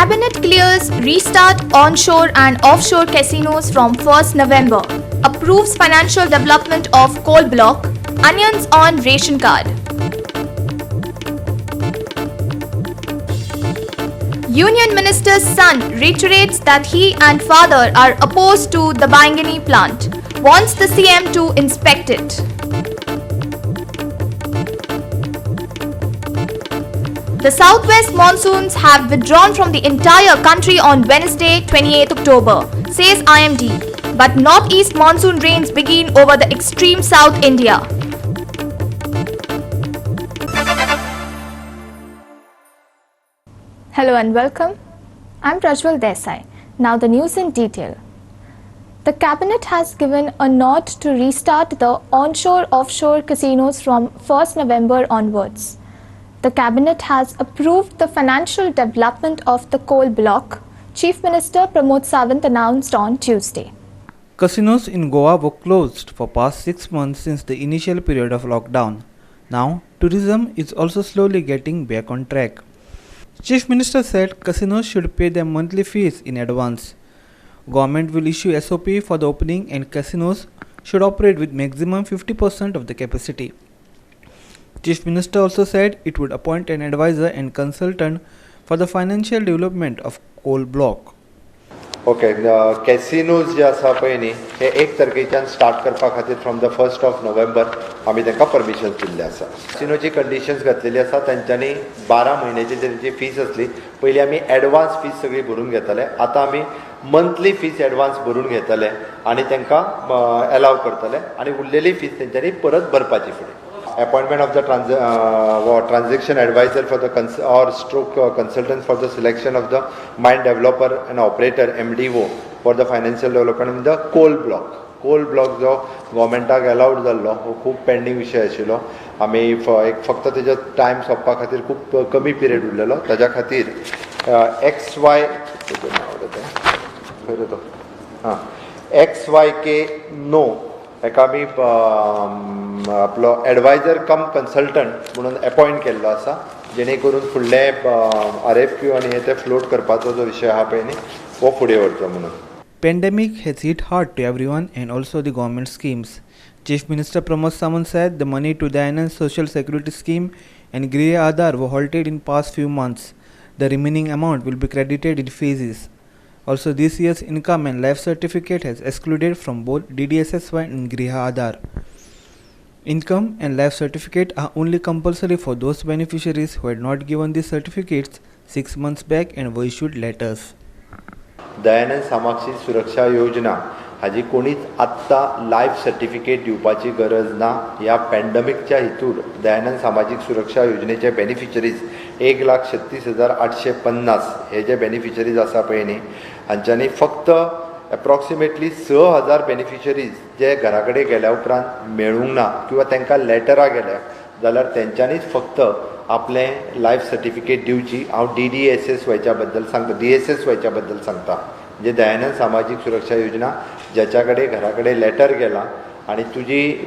Cabinet clears restart onshore and offshore casinos from 1st November. Approves financial development of coal block. Onions on ration card. Union Minister's son reiterates that he and father are opposed to the Bangani plant. Wants the CM to inspect it. The southwest monsoons have withdrawn from the entire country on Wednesday, 28 October, says IMD. But northeast monsoon rains begin over the extreme South India. Hello and welcome. I'm Prajwal Desai. Now the news in detail. The Cabinet has given a nod to restart the onshore-offshore casinos from 1st November onwards. The Cabinet has approved the financial development of the coal block, Chief Minister Pramod Sawant announced on Tuesday. Casinos in Goa were closed for past 6 months since the initial period of lockdown. Now, tourism is also slowly getting back on track. Chief Minister said casinos should pay their monthly fees in advance. Government will issue SOP for the opening and casinos should operate with maximum 50% of the capacity. Chief Minister also said it would appoint an advisor and consultant for the financial development of coal block. कॅसिनोज जे आसा पळय न्ही हे 1 तारखेच्यान start करपा खातीर from the 1st of November आमी तांकां permission दिल्लें आसा. कॅसिनोची conditions घातलेली आसा. तांच्यांनी 12 म्हयन्याची जी फीस आसली पयलीं आमी एडवान्स फीस सगळी भरून घेताले. आतां आमी मंथली फीस एडवान्स भरून घेतले आनी तांकां अलाव करतले आनी उरलेली फीस तांच्यांनी परत भरपाची फुडें. Appointment of the transaction advisor for the consultant for the selection of the mine developer and operator MDO for the financial development in the coal block. Coal block जो गव्हर्मेंटाक अलाउड जाल्लो हो खूब पेंडींग विशय आशिल्लो. आमी फक्त तेजो टायम सोंपपा खातीर खूब कमी पिरियड उरलेलो. ताज्या खातीर XYK नो हेका आमी आपलो एडवायजर कम कन्सल्टंट म्हणून अपॉयंट केल्लो आसा, जेणे करून फुडले RFQ आनी हे ते फ्लोट करपाचो जो विशय आहा पळय न्ही हो फुडें व्हरचो म्हणून. Pandemic has hit hard to everyone and also the government schemes. Chief Minister Pramod Sawant said the money to the Enhanced Social Security Scheme and Griha Aadhar were halted in past few months. The remaining amount will be credited in phases. Also, this year's income and life certificate has excluded from both DDSSY and Griha Aadhar. Income and life certificate are only compulsory for those beneficiaries who had not given these certificates 6 months back and were issued letters. Dayanand सामाजिक सुरक्षा योजना हाजी कोणीच आत्ता life certificate दिवपाची गरज ना. ह्या पॅन्डेमिकच्या हितूर दयानंद सामाजिक सुरक्षा योजनेचे बेनिफिशरीज 1,36,850 हे जे बेनिफिशरीज आसा पळय न्ही हांच्यांनी फक्त एप्रॉक्सिमेटली 6,000 बेनिफिशरीज जे घरा कडेन गेल्या उपरांत मेळूंक ना किंवा तांकां लेटरां गेल्या जाल्यार तेंच्यांनीच फक्त आपलें लायफ सर्टिफिकेट दिवची. हांव DSSYच्या बद्दल सांगता म्हणजे दयानंद सामाजिक सुरक्षा योजना ज्याच्या कडेन घरा कडेन लेटर गेला आनी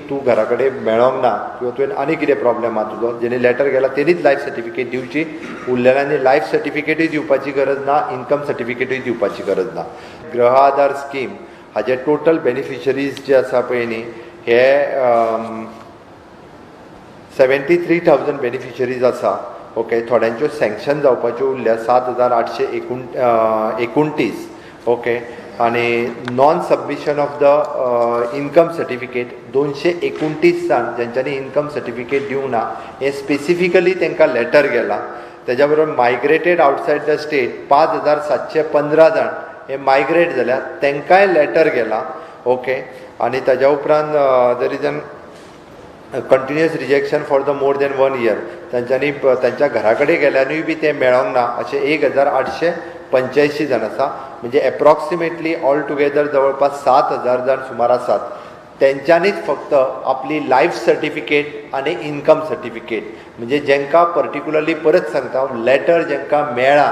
तूं घरा कडेन मेळोंक ना किंवा तुवें आनी कितें प्रॉब्लेम आहा तुजो जेणे लेटर गेला तेणीच लायफ सर्टिफिकेट दिवची. उरलेल्यांनी लायफ सर्टिफिकेटूय दिवपाची गरज ना, इन्कम सर्टिफिकेटूय दिवपाची गरज ना. गृह आधार स्कीम हाजे टोटल बेनिफिशरीज जे आसा पळय न्ही हे 73,000 बेनिफिशरीज आसा. थोड्यांच्यो सँक्शन जावपाच्यो उरल्या 7,829. आनी non submission of the income certificate 229 जाण जेंच्यांनी इन्कम सर्टिफिकेट दिवंक ना हे स्पेसिफिकली तांकां लेटर गेला. तेज्या बरोबर मायग्रेटेड आवटसायड द स्टेट 5,715 जाण हे मायग्रेट जाल्यात तांकांय लेटर गेला. आनी ताज्या उपरांत there is an continuous rejection for the more than 1 year तांच्यांनी तांच्या घरा कडेन गेल्यानूय बी ते मेळोंक ना अशे 1,885 जाण आसा. म्हणजे एप्रॉक्सिमेटली ऑल टुगेदर जवळपास 7,000 जाण सुमार आसात. तेंच्यांनीच फक्त आपली लायफ सर्टिफिकेट आनी इन्कम सर्टिफिकेट म्हणजे जेंकां पर्टिक्युलरली परत सांगता लेटर जेंकां मेळ्ळा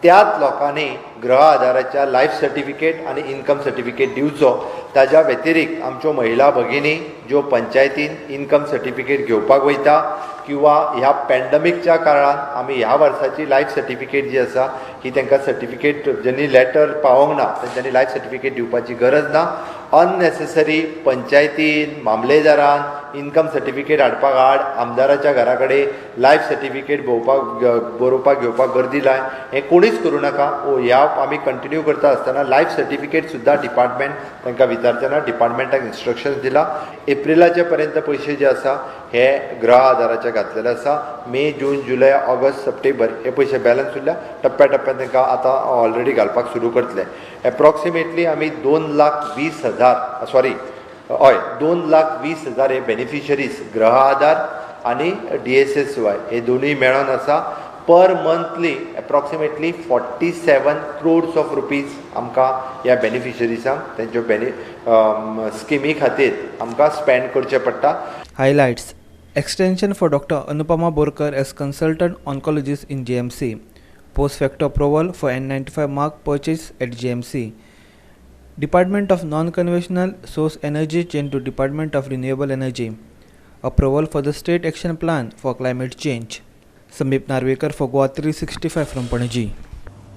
त्याच लोकांनी गृह आधाराच्या लायफ सर्टिफिकेट आणि इन्कम सर्टिफिकेट दिवचो. ताज्या व्यतिरिक्त आमच्यो महिला भगिनी ज्यो पंचायतीन इन्कम सर्टिफिकेट घेवपाक वयता किंवा ह्या पॅन्डमिकच्या काळान आमी ह्या वर्साची लायफ सर्टिफिकेट जी आसा ही तांकां सर्टिफिकेट ज्यांनी लेटर पावोंक ना तेंच्यांनी लायफ सर्टिफिकेट दिवपाची गरज ना. अननेसेसरी पंचायतीन मामलेदारान इन्कम सर्टिफिकेट हाडपाक हाड, आमदाराच्या घरा कडेन लायफ सर्टिफिकेट बरोवपाक घेवपाक गर्दी लाय, हें कोणीच करूं नाका. ह्या आमी कंटिन्यू करता आसतना लायफ सर्टिफिकेट सुद्दां डिपार्टमेंट तांकां विचारतना डिपार्टमेंटाक इन्स्ट्रक्शन्स दिला. एप्रिलाचे पर्यंत पयशे जे आसा हे गृह आधाराचे घातलेले आसा. मे, जून, जुलय, ऑगस्ट, सप्टेंबर हे पयशे बॅलन्स उरल्या. टप्प्याटप्प्यान तांकां आतां ऑलरेडी घालपाक सुरू करतले. एप्रॉक्सिमेटली आमी 2,20,000 हे बेनिफिशरीज गृह आधार आणि DSSY हे दोनूय मेळोन आसा. पर monthly approximately 47 crores of rupees आमकां ह्या बेनिफिशरीजांक तेंच्यो स्किमी खातीर आमकां स्पेंड करचें पडटा. Highlights: Extension for Dr. Anupama Borkar as Consultant Oncologist in GMC. Post facto approval for N95 mark purchase at GMC. Department of Non-Conventional Source Energy change to Department of Renewable Energy. Approval for the State Action Plan for Climate Change. Samdeep Narvekar for GOA 365 from Panaji.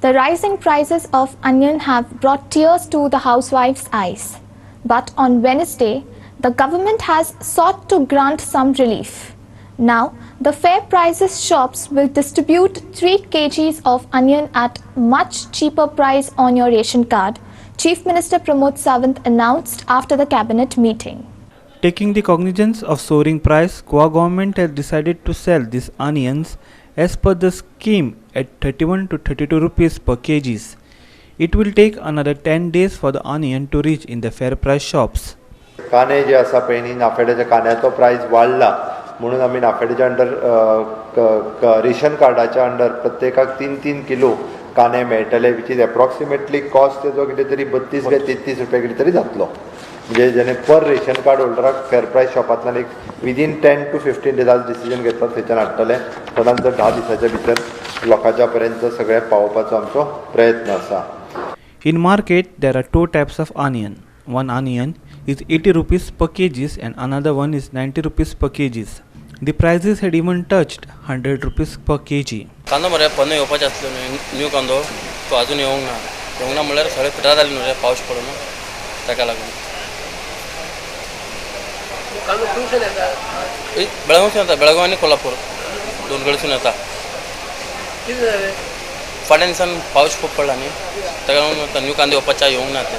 The rising prices of onion have brought tears to the housewives' eyes. But on Wednesday, the government has sought to grant some relief. Now, the fair prices shops will distribute 3 kgs of onion at much cheaper price on your ration card, Chief Minister Pramod Sawant announced after the cabinet meeting. Taking the cognizance of soaring price, Goa government has decided to sell these onions as per the scheme at 31 to 32 rupees per kgs. It will take another 10 days for the onion to reach in the fair price shops. कांदे जे आसा पळय न्ही, नाफेडाच्या कांद्याचो प्रायस वाडला म्हणून आमी नाफेडाच्या under ration कार्डाच्या under प्रत्येकाक 3-3 किलो कांदे मेळटले, विच इज एप्रॉक्सिमेटली कॉस्ट तेजो कितें तरी 32 काय 33 रुपया कितें तरी जातलो. म्हणजे जेणे पर रेशन कार्ड होल्डराक फेर प्रायस शॉपांतल्यान एक विदीन 10 to 15 डेजांत डिसिजन घेतात थंयच्यान हाडटले. सदांच 10 दिसाच्या भितर लोकांच्या पर्यंत सगळें पावोवपाचो आमचो प्रयत्न आसा. In market, there are 2 types of onion. One onion is 80 rupees per kgs and another one is 90 rupees per kgs. The prices had even touched 100 rupees per kg. कांदो मरे पन्नो येवपाचे आसलो न्यू कांदो तो अजून येवंक ना म्हणल्यार सगळे पिटार जाले न्हू रे पावस पडून ताका लागून. बेळगांवसून येता, बेळगांव आनी कोल्हापूर दोन कडेसून येता. फाटल्या दिसान पावस खूब पडला न्ही ताका लागून न्यू कांदे येवपाचे येवंक ना ते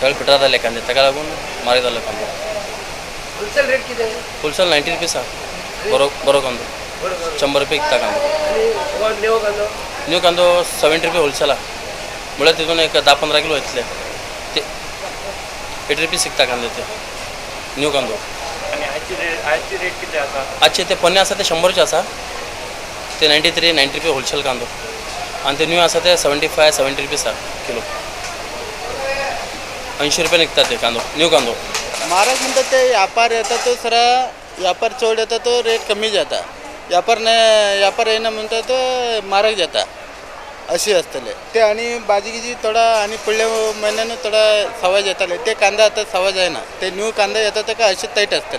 सगळे पिटार जाले कांदे ताका लागून म्हारग जालो कांदो. होलसेल रेट कितें? होलसेल 90 रुपीज आसा. बरो कांदो 100 रुपये विकता कांदो. न्यू कांदो 70 रुपये होलसेल आहा म्हळ्यार तितून एक 10-15 किलो येतले. ते 80 रुपीज विकता कांदे ते न्यू कांदो. आणि आजची रेट किती आसा? आजचे ते पन्ने आसा ते 100चे आसा. ते 90 रुपये होलसेल कांदो आणि ते न्यू आसा ते 75-70 रुपीज आसा किलो. 80 रुपये विकता ते कांदो न्यू कांदो. महाराज म्हणतात ते व्यापार येतात तो सरा व्यापार चढ येता तो रेट कमी जाता. व्यापार येणं म्हणतात तो महाराज जाता अशी असतले ते. आणि बाजीची थोडा आणि पुढल्या महिन्यानं थोडा सवाय जाताले ते कांदा आता सवाय जायना. ते न्यू कांदा येतात ते का असे टाईट असतले,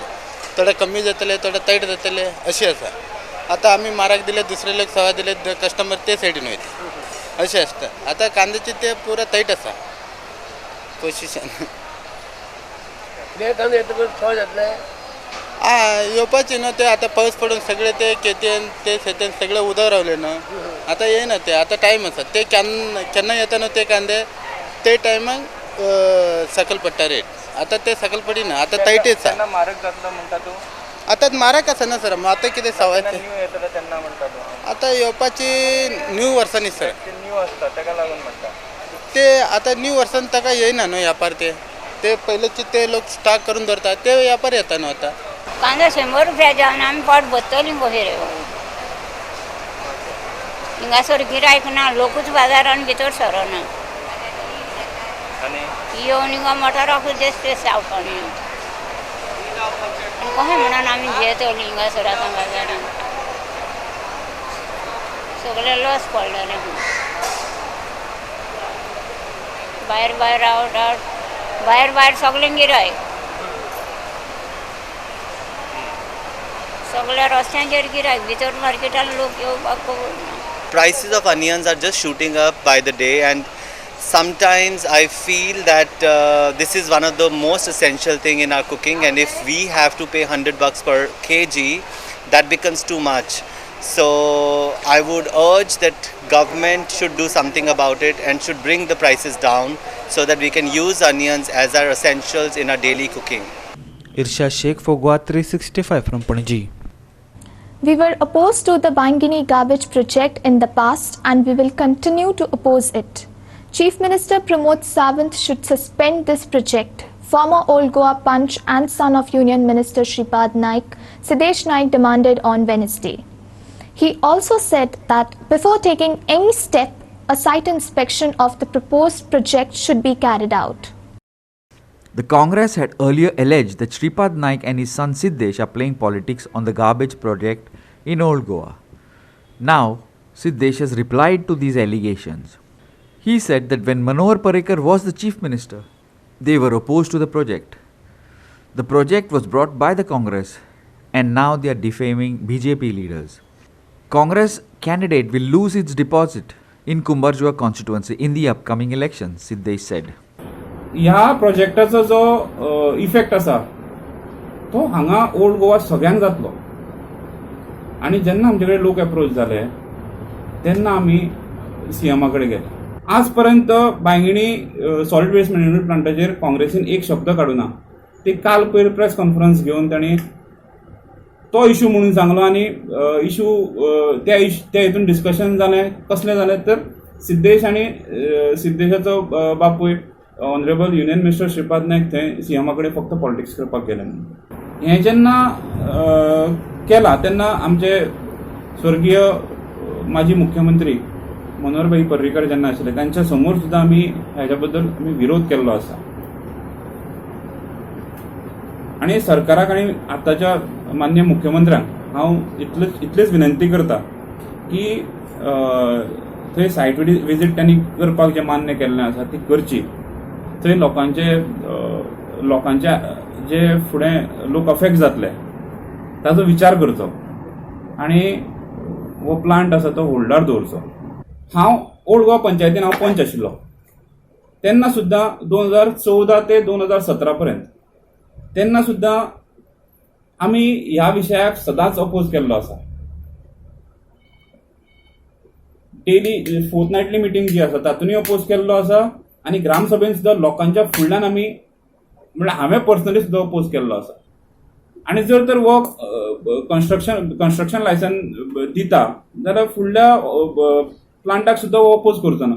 थोडा कमी जातले थोडा टाईट जातले अशी असा. आता आम्ही महाराज दिले दुसरे लोक सवाय दिले कस्टमर ते साईडीन वयता असे असतं. आता कांद्याची ते पुरा टाईट असा पोझिशन. येवपाचे न्हू ते आता पाऊस पडून सगळे ते केतेन ते शेतेन सगळे उदक रावले न्हू. आता येना ते आता टाईम आसा ते केन्ना येता न्हू ते कांदे ते टायमाक सकल पडटा रेट. आता ते सकल पडिना आता टाईटच आसा. मारक जातलो म्हणटा तूं? आता मारक आसा ना सर. मग आता कितें सवाय ते न्यू येतलो तेन्ना म्हणटा तूं? आता येवपाची न्यू वर्सांनी सर. ते न्यू आसता ताका लागून म्हणटा ते आता न्यू वर्सान ताका येयना न्हू व्यापार. ते पहिलेचे ते लोक स्टॉक करून धरतात ते व्यापार येता न्हू. आता कांदा 100 रुपया जावन आमी पोट भरतलीं कशें रे. हिंगासर गिरायक ना, लोकूच बाजारान भितर सरना. आनी येवन हिंगा मोटाराकूच बेश्टे सावपानी कशें म्हणून आमी जेतलीं हिंगासर आतां बाजारान. सगळे लॉस पडलेले. भायर आवट भायर सगळें गिरायक सगळ्या रस्त्यांचेर गिरायक भितर मार्केटान लोक येवपाक ना. Prices of onions are just shooting up by the day, and sometimes I feel that this is one of the most essential thing in our cooking, and if we have to pay $100 per kg, that becomes too much. So I would urge that government should do something about it and should bring the prices down so that we can use onions as our essentials in our daily cooking. Irshad Sheikh for GOA 365 from Panaji. We were opposed to the Bangini garbage project in the past and we will continue to oppose it. Chief Minister Pramod Sawant should suspend this project. Former Old Goa Punch and son of Union Minister Shripad Naik, Siddesh Naik demanded on Wednesday. He also said that before taking any step, a site inspection of the proposed project should be carried out. The Congress had earlier alleged that Shripad Naik and his son Siddesh are playing politics on the garbage project in Old Goa. Now, Siddesh has replied to these allegations. He said that when Manohar Parrikar was the Chief Minister, they were opposed to the project. The project was brought by the Congress and now they are defaming BJP leaders. Congress candidate will lose its deposit in Kumbarjua constituency in the upcoming elections, Siddesh said. ह्या प्रोजेक्टाचो जो effect आसा तो हांगा old Goa सगळ्यांक जातलो आनी जेन्ना आमचे कडेन लोक एप्रोच जाले तेन्ना आमी सीएमा कडेन गेले. आज पर्यंत बांयगिणी सॉलिड वेस्ट मॅनेजमेंट प्लांटाचेर काँग्रेसीन एक शब्द काडूना. ते काल पयर प्रेस कॉन्फरन्स घेवन तांणी तो इशू म्हणून सांगलो आनी इशू त्या हितून डिस्कशन जालें. कसलें जालें तर सिद्धेश आनी सिद्धेशाचो बापूय honourable union minister Shripad Naik थंय सीएमा कडेन फक्त पॉलिटिक्स करपाक गेले म्हणून. हें जेन्ना केला तेन्ना आमचे स्वर्गीय माजी मुख्यमंत्री मनोहरभाई पर्रीकर जेन्ना आशिल्ले तांच्या समोर सुद्दां आमी हेच्या बद्दल आमी विरोध केल्लो आसा आनी सरकाराक आनी आतांच्या माननीय मुख्यमंत्र्यांक हांव इतलेच विनंती करता की थंय सायट विजीट त्यांनी करपाक जे मान्य केल्लें आसा ती करची. थंय लोकांच्या जे फुडें लोक अफेक्ट जातले ताचो विचार करचो आनी हो प्लांट आसा तो होल्डार दवरचो. हांव ओल्ड गोवा पंचायतीन हांव पंच आशिल्लो तेन्ना सुद्दां 2014 ते 2017 पर्यंत तेन्ना सुद्दां आमी ह्या विशयाक सदांच अपोज केल्लो आसा. डेली फोर्थनायटली मिटींग जी आसा तातूंय अपोज केल्लो आसा आनी ग्रामसभेन सुद्दां लोकांच्या फुडल्यान आमी म्हणल्यार हांवें पर्सनली सुद्दां अपोज केल्लो आसा. आनी जर तर हो कन्स्ट्रक्शन लायसन्स दिता जाल्यार फुडल्या प्लांटाक सुद्दां हो अपोज करचो ना.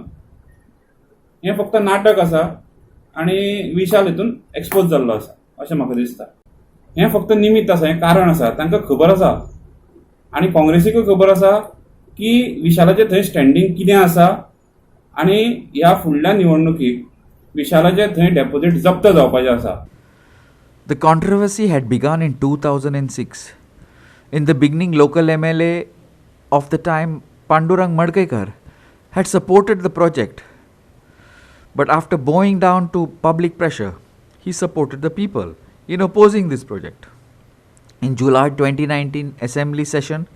हें फक्त नाटक आसा आनी विशाल हितून एक्सपोज जाल्लो आसा अशें म्हाका दिसता. हें फक्त निमित्त आसा, हें कारण आसा. तांकां खबर आसा आनी काँग्रेसीकूय खबर आसा की विशालाचें थंय स्टँडींग कितें आसा आनी ह्या फुडल्या निवडणुकीक विशालाचें थंय डेपोजीट जप्त जावपाचें आसा. The controversy had begun in 2006. In the beginning, local MLA of the time, Pandurang Madkekar, had supported the project. But after bowing down to public pressure, he supported the people in opposing this project. In July 2019 assembly session,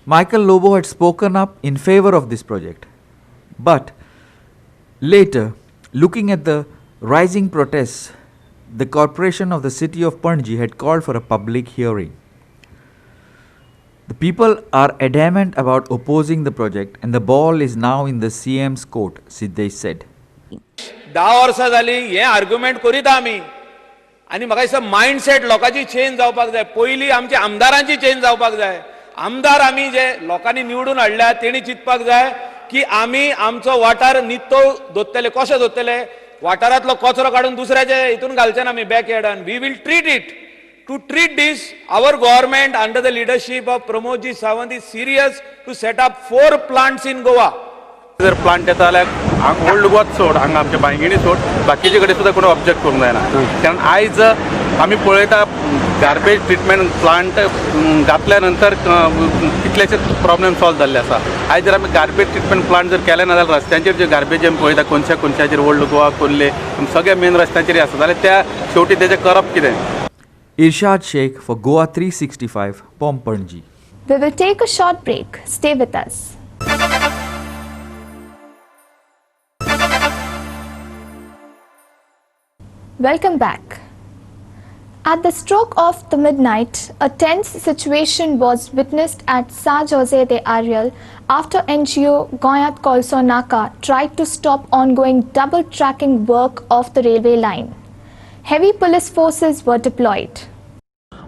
Michael Lobo had spoken up in favor of this project. But later, looking at the rising protests, the corporation of the city of Panaji had called for a public hearing. The people are adamant about opposing the project and the ball is now in the CM's court, Siddesh said. 10 वर्सां जाली हे argument करीत आमी आनी म्हाका दिसता mindset लोकांची change जावपाक जाय. पयलीं आमच्या आमदारांची चेंज जावपाक जाय. आमदार आमी जे लोकांनी निवडून हाडल्या तेणी चिंतपाक जाय की आमी आमचो वाठार नितळ दवरतले. कशें दवरतले? वाठारांतलो कचरो काडून दुसऱ्याच्या हितून घालचे ना आमी बॅक यार्डान. We will treat it. To treat this our government under the leadership of Pramodji Sawant is serious to set up 4 plants in Goa. जर प्लांट येता जाल्यार हांगा ओल्ड गोवाच सोड, हांगा आमच्या बांयगिणी सोड, बाकीचे कडेन सुद्दां कोणी ऑब्जेक्ट करूंक जायना. कारण आयज आमी पळयता गार्बेज ट्रिटमेंट प्लांट घातल्यानंतर कितलेशेच प्रॉब्लेम सॉल्व जाल्ले आसा. आयज जर आमी गार्बेज ट्रिटमेंट प्लांट जर केले ना जाल्यार रस्त्यांचेर जे गार्बेज आमी पळयता कोणशाचेर ओल्ड गोवा कोल्ले सगळे मेन रस्त्यांचेर आसा जाल्यार त्या शेवटी तेजें करप कितें. Irshad Sheikh for GOA 365, Pompanji. We will take a short break. Stay with us. Welcome back. At the stroke of the midnight, a tense situation was witnessed at San Jose de Ariel after NGO Goyat Kolso Naka tried to stop ongoing double tracking work of the railway line. Heavy police forces were deployed.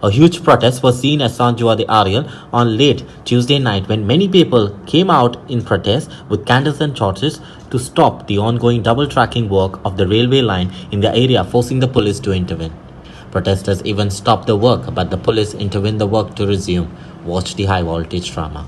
A huge protest was seen at San Jose de Ariel on late Tuesday night when many people came out in protest with candles and torches to stop the ongoing double tracking work of the railway line in the area, forcing the police to intervene. Protesters even stopped the work, but the police intervened the work to resume. Watch the high voltage drama.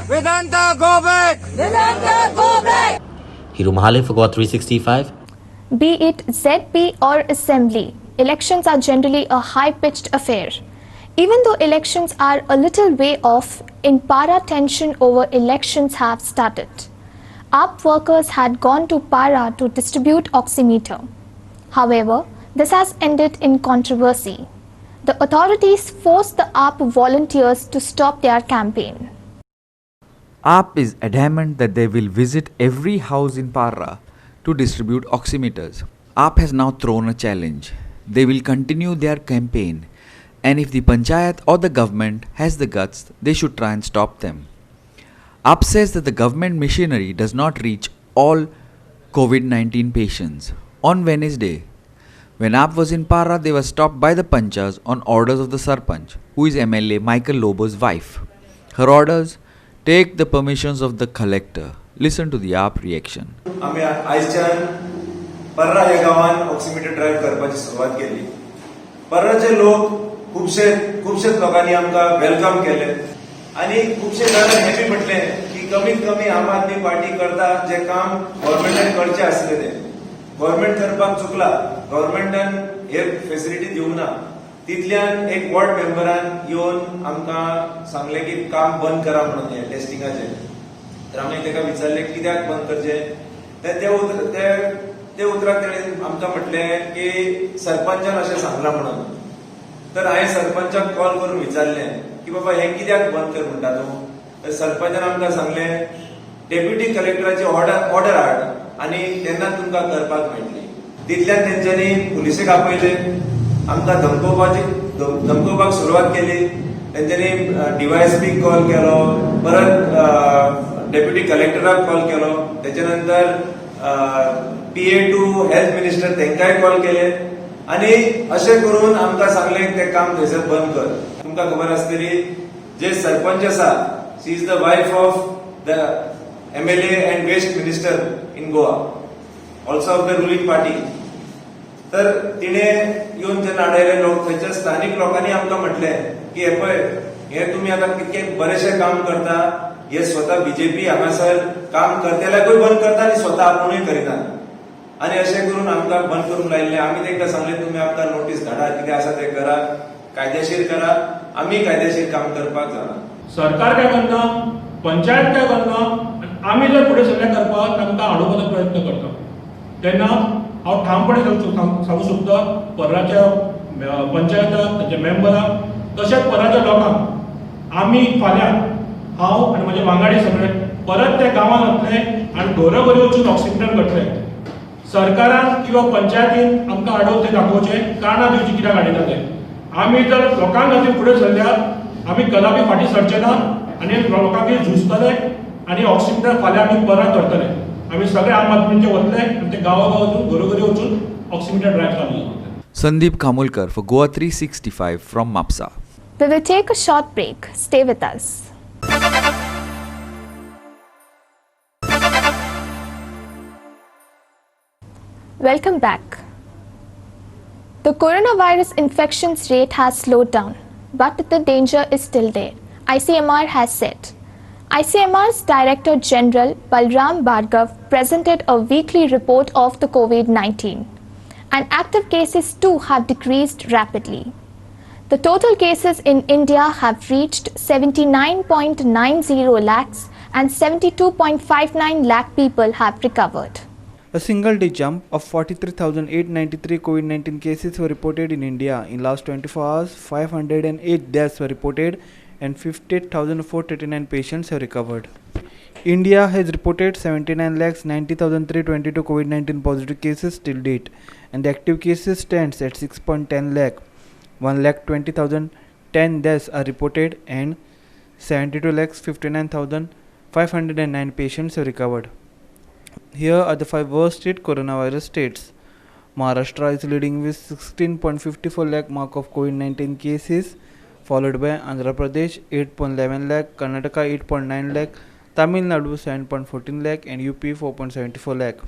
Vedanta, go back! Vedanta, go back! Hiru Mahale for GOA 365. Be it ZP or assembly, elections are generally a high-pitched affair. Even though elections are a little way off, in Para tension over elections have started. AAP workers had gone to Para to distribute oximeter. However, this has ended in controversy. The authorities forced the AAP volunteers to stop their campaign. AAP is adamant that they will visit every house in Parra to distribute oximeters. AAP has now thrown a challenge. They will continue their campaign, and if the panchayat or the government has the guts, they should try and stop them. AAP says that the government machinery does not reach all COVID-19 patients. On Wednesday, when AAP was in Parra, they were stopped by the panchas on orders of the Sarpanch, who is MLA Michael Lobo's wife. Her orders: take the permissions of the collector. Listen to the AAP reaction. आम्ही आयच्यान पर्रा ह्या गावान oximeter drive करपाची सुरवात केली. पर्राचे लोक खुबशे लोकांनी आमकां वेलकम केले आणि खुबशे जाणां हे बी म्हटले की कमीत कमी आम आदमी पार्टी करता जे काम गव्हर्नमेंटान करचे आसले ते गव्हर्नमेंट करपाक चुकला. गव्हर्नमेंटान हे फेसिलिटी दिवंक ना. तितल्यान एक वॉर्ड मेंबरान येवन आमकां सांगले की काम बंद करा म्हणून हे टेस्टिंगाचे. तर आमी ताका विचारले कित्याक बंद करचे. ते उतराक तेणें आमकां म्हटलें की सरपंचान अशें सांगलां म्हणून. तर हांवें सरपंचाक कॉल करून विचारलें की बाबा हें कित्याक बंद कर म्हणटा तूं. तर सरपंचान आमकां सांगलें डेप्युटी कलेक्टराची ऑर्डर हाड आनी तेन्ना तुमकां करपाक मेळटली. तितल्यान तेंच्यांनी पुलिसेक आपयले. आमकां धमकोवपाक सुरवात केली. तेंच्यांनी डीवायएसपीक कॉल केलो, परत डेप्युटी कलेक्टराक कॉल केलो, त्याच्या नंतर PA टू हेल्थ मिनिस्टर तेंकाय कॉल केले आणि अशें करून आमकां सांगलें ते काम थंयसर बंद कर. तुमकां खबर आसतली जे सरपंच आसा, she is the wife of the MLA and waste minister in Goa, also of the ruling party. तर तिने येऊन जेन्ना आडयले लोक थंयच्या स्थानिक लोकांनी आमकां म्हटलें की हे पळय हे तुमी आतां कितके बरेशे काम करता, हे स्वता बीजेपी हांगासर काम करतेल्याकूय बंद करता आनी स्वता आपुणूय करिनात आनी अशें करून आमकां बंद करूंक लायिल्लें. आमी तांकां सांगलें तुमी आमकां नोटीस धाडा, कितें आसा तें करा, कायदेशीर करा. आमी कायदेशीर काम करपाक जाणा. सरकार काय करना, पंचायत काय करना, आमी जर फुडें सगळें करपाक तांकां आडोवपाचो प्रयत्न करता. तेन्ना हांव ठामपणे सांगू सोदता पर्राच्या पंचायताक, ताच्या मेंबराक, तशेंच पर्राच्या लोकांक आमी फाल्यां हांव आनी म्हजे वांगडी सगळे परत त्या गांवांत वतले आनी घरोघरी वचून ऑक्सिमीटर करतले. सरकारान किंवा पंचायतीन आमकां आडोव ते दाखोवचे, कारणां दिवची कित्याक आडयता ते. आमी जर लोकां खातीर फुडें सरल्यार आमी कदापी फाटीं सरचे ना आनी लोकांक झुजतले आनी ऑक्सिमीटर फाल्यां आमी परत करतले. आमी सगळे आम आदमीचे वतले आनी ते गांवा वचून घरोघरी वचून ऑक्सिमीटर ड्रायव्ह चालू करतले. Sandeep Kamulkar for GOA 365 from Mapsa. We will take a short break. Stay with us. Welcome back. The coronavirus infections rate has slowed down, but the danger is still there, ICMR has said. ICMR's Director General Balram Bhargav presented a weekly report of the COVID-19, and active cases too have decreased rapidly. The total cases in India have reached 79.90 lakhs and 72.59 lakh people have recovered. A single-day jump of 43,893 COVID-19 cases were reported in India. In last 24 hours, 508 deaths were reported and 58,439 patients have recovered. India has reported 79,90,322 COVID-19 positive cases till date, and the active cases stands at 6.10 lakh. 1,20,010 deaths are reported and 72,59,509 patients have recovered. Here are the 5 worst hit coronavirus states. Maharashtra is leading with 16.54 lakh mark of COVID-19 cases, followed by Andhra Pradesh 8.11 lakh, Karnataka 8.9 lakh, Tamil Nadu 7.14 lakh and UP 4.74 lakh.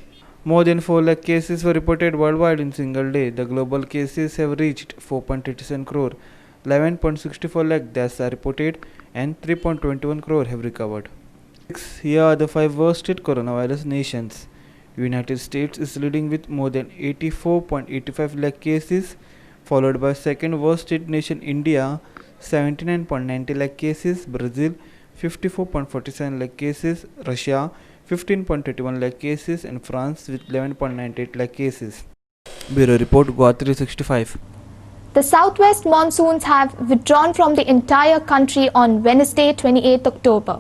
More than 4 lakh cases were reported worldwide in single day. The global cases have reached 4.87 crore, 11.64 lakh deaths are reported and 3.21 crore have recovered. Here are the 5 worst hit coronavirus nations. United States is leading with more than 84.85 lakh cases, followed by second worst hit nation India 79.90 lakh cases, Brazil 54.47 lakh cases, Russia 15.31 lakh cases and France with 11.98 lakh cases. Bureau Report GOA 365. The southwest monsoons have withdrawn from the entire country on Wednesday 28 October.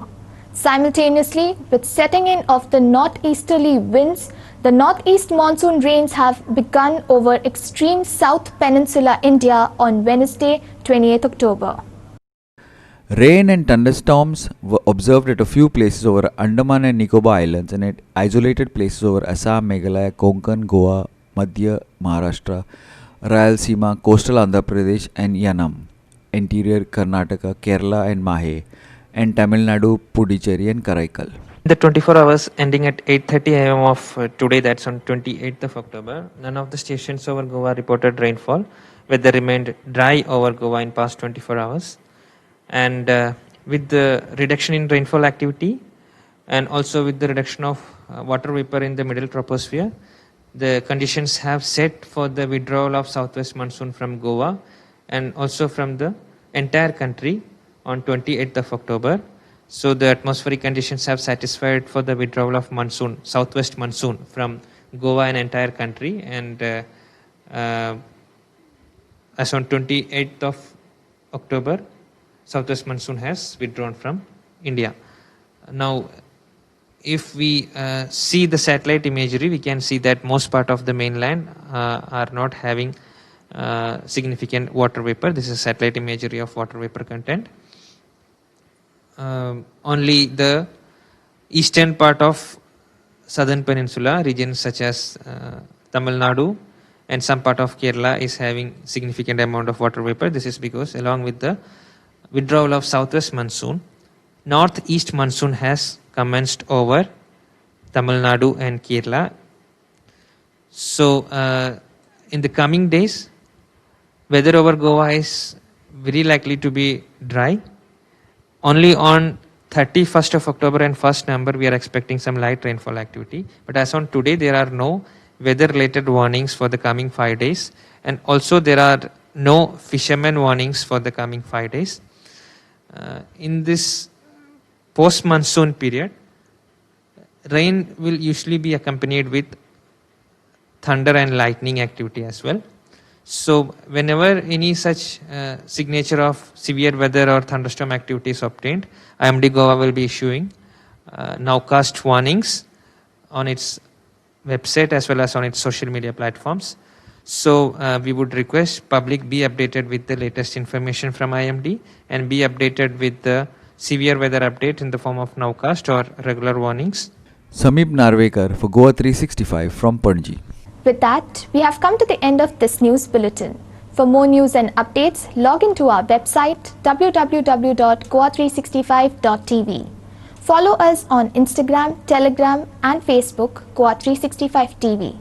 Simultaneously, with setting in of the northeasterly winds, the northeast monsoon rains have begun over extreme South Peninsular India on Wednesday 28 October. Rain and thunderstorms were observed at a few places over Andaman and Nicobar Islands and at isolated places over Assam, Meghalaya, Konkan, Goa, Madhya Maharashtra, Rayalaseema, coastal Andhra Pradesh and Yanam, interior Karnataka, Kerala and Mahe, and Tamil Nadu, Puducherry and Karaikal. The 24 hours ending at 8:30 am of today, that's on 28th of October, none of the stations over Goa reported rainfall. Weather remained dry over Goa in past 24 hours. And with the reduction in rainfall activity and also with the reduction of water vapor in the middle troposphere, the conditions have set for the withdrawal of southwest monsoon from Goa and also from the entire country on 28th of October. So the atmospheric conditions have satisfied for the withdrawal of monsoon, southwest monsoon from Goa and entire country, and as on 28th of October, southwest monsoon has withdrawn from India. Now, if we see the satellite imagery, we can see that most part of the mainland are not having significant water vapor. This is satellite imagery of water vapor content. Only the eastern part of southern peninsula, regions such as Tamil Nadu and some part of Kerala is having significant amount of water vapor. This is because along with the withdrawal of southwest monsoon, northeast monsoon has commenced over Tamil Nadu and Kerala. So in the coming days, weather over Goa is very likely to be dry. Only on 31st of October and 1st November we are expecting some light rainfall activity. But as on today, there are no weather related warnings for the coming 5 days, and also there are no fishermen warnings for the coming 5 days. In this post monsoon period, rain will usually be accompanied with thunder and lightning activity as well. So whenever any such signature of severe weather or thunderstorm activity is obtained, IMD Goa will be issuing nowcast warnings on its website as well as on its social media platforms. So we would request public be updated with the latest information from IMD and be updated with the severe weather update in the form of nowcast or regular warnings. Sameep Narvekar for GOA 365 from Panaji. With that, we have come to the end of this news bulletin. For more news and updates, log into our website www.goa365.tv. Follow us on Instagram, Telegram and Facebook Goa365 TV.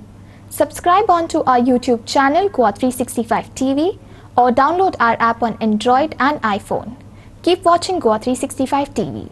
Subscribe onto our YouTube channel Goa365 TV or download our app on Android and iPhone. Keep watching Goa365 TV.